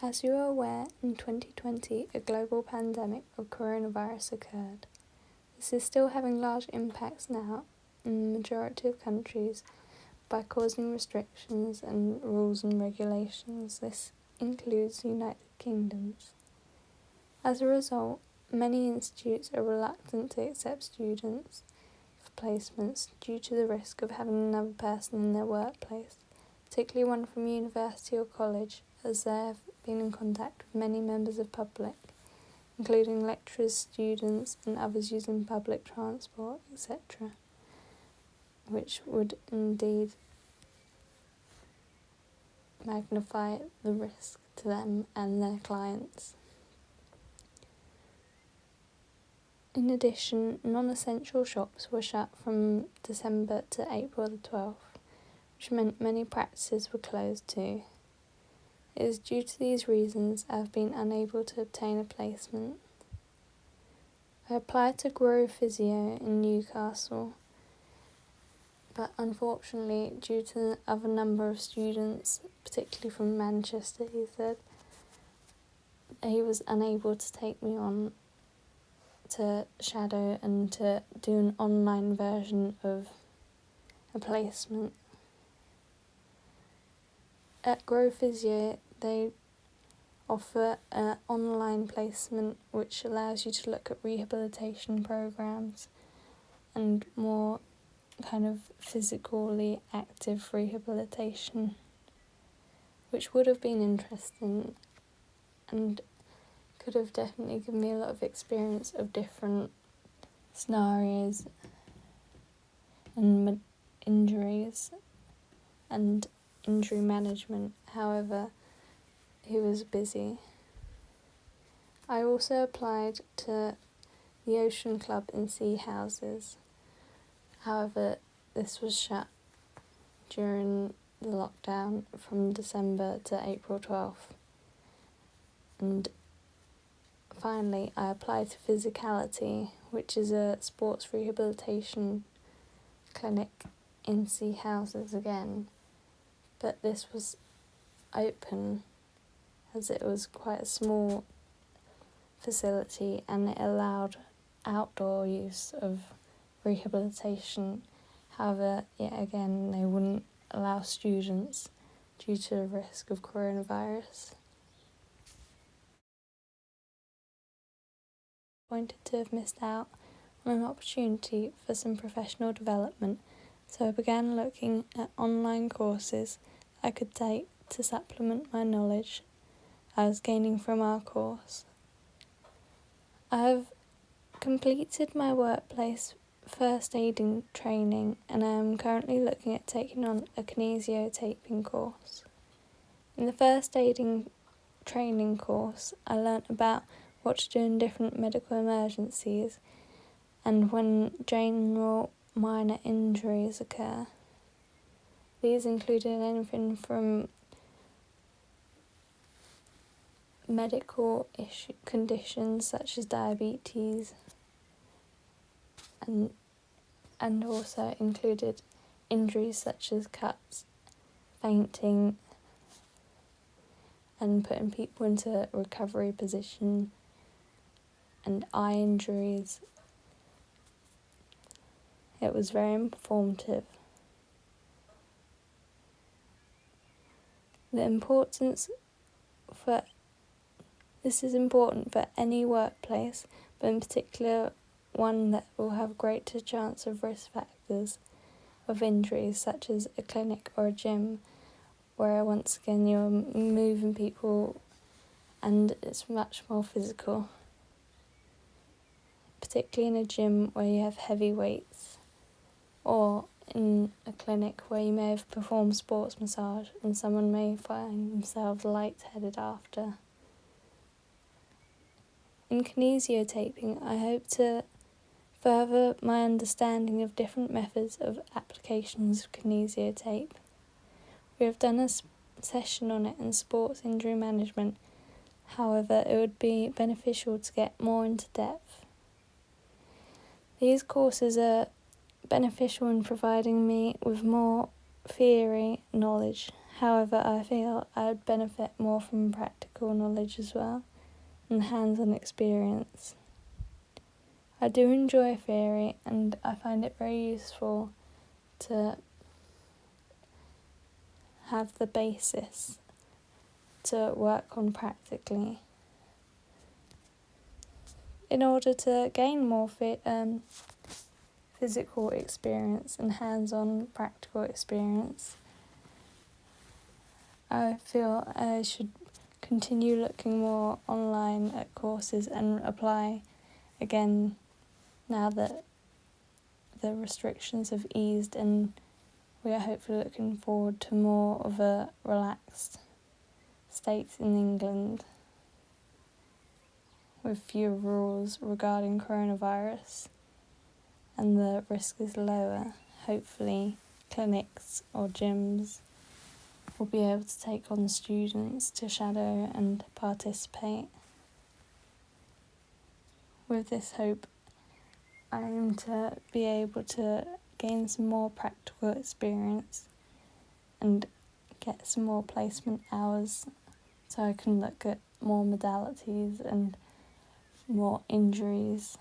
As you are aware, in 2020 a global pandemic of coronavirus occurred. This is still having large impacts now in the majority of countries by causing restrictions and rules and regulations. This includes the United Kingdoms. As a result, many institutes are reluctant to accept students for placements due to the risk of having another person in their workplace, particularly one from university or college, as they have been in contact with many members of the public, including lecturers, students and others using public transport, etc., which would indeed magnify the risk to them and their clients. In addition, non-essential shops were shut from December to April the 12th, which meant many practices were closed too. It is due to these reasons I have been unable to obtain a placement. I applied to Grow Physio in Newcastle, but unfortunately, due to the other number of students, particularly from Manchester, he said, he was unable to take me on to shadow and to do an online version of a placement. At Grow Physio, they offer an online placement which allows you to look at rehabilitation programs and more kind of physically active rehabilitation, which would have been interesting and could have definitely given me a lot of experience of different scenarios and injuries and injury management. However, he was busy. I also applied to the Ocean Club in Sea Houses. However, this was shut during the lockdown from December to April 12th. And finally, I applied to Physicality, which is a sports rehabilitation clinic in Sea Houses again. But this was open as it was quite a small facility and it allowed outdoor use of rehabilitation. However, yet again, they wouldn't allow students due to the risk of coronavirus. Wanted to have missed out on an opportunity for some professional development, so I began looking at online courses I could take to supplement my knowledge I was gaining from our course. I have completed my workplace first aiding training and I am currently looking at taking on a kinesiotaping course. In the first aiding training course, I learnt about what to do in different medical emergencies and when general minor injuries occur. These included anything from medical conditions such as diabetes and also included injuries such as cuts, fainting and putting people into a recovery position and eye injuries. It was very informative. This is important for any workplace, but in particular one that will have greater chance of risk factors of injuries such as a clinic or a gym, where once again you're moving people and it's much more physical, particularly in a gym where you have heavy weights, or in a clinic where you may have performed sports massage and someone may find themselves lightheaded after. In kinesiotaping, I hope to further my understanding of different methods of applications of kinesiotape. We have done a session on it in sports injury management, however it would be beneficial to get more into depth. These courses are beneficial in providing me with more theory knowledge, However, I feel I would benefit more from practical knowledge as well and hands-on experience. I do enjoy theory and I find it very useful to have the basis to work on practically. In order to gain more physical experience and hands-on practical experience, I feel I should continue looking more online at courses and apply again now that the restrictions have eased and we are hopefully looking forward to more of a relaxed state in England with fewer rules regarding coronavirus and the risk is lower. Hopefully clinics or gyms will be able to take on students to shadow and participate. With this hope, I aim to be able to gain some more practical experience and get some more placement hours so I can look at more modalities and more injuries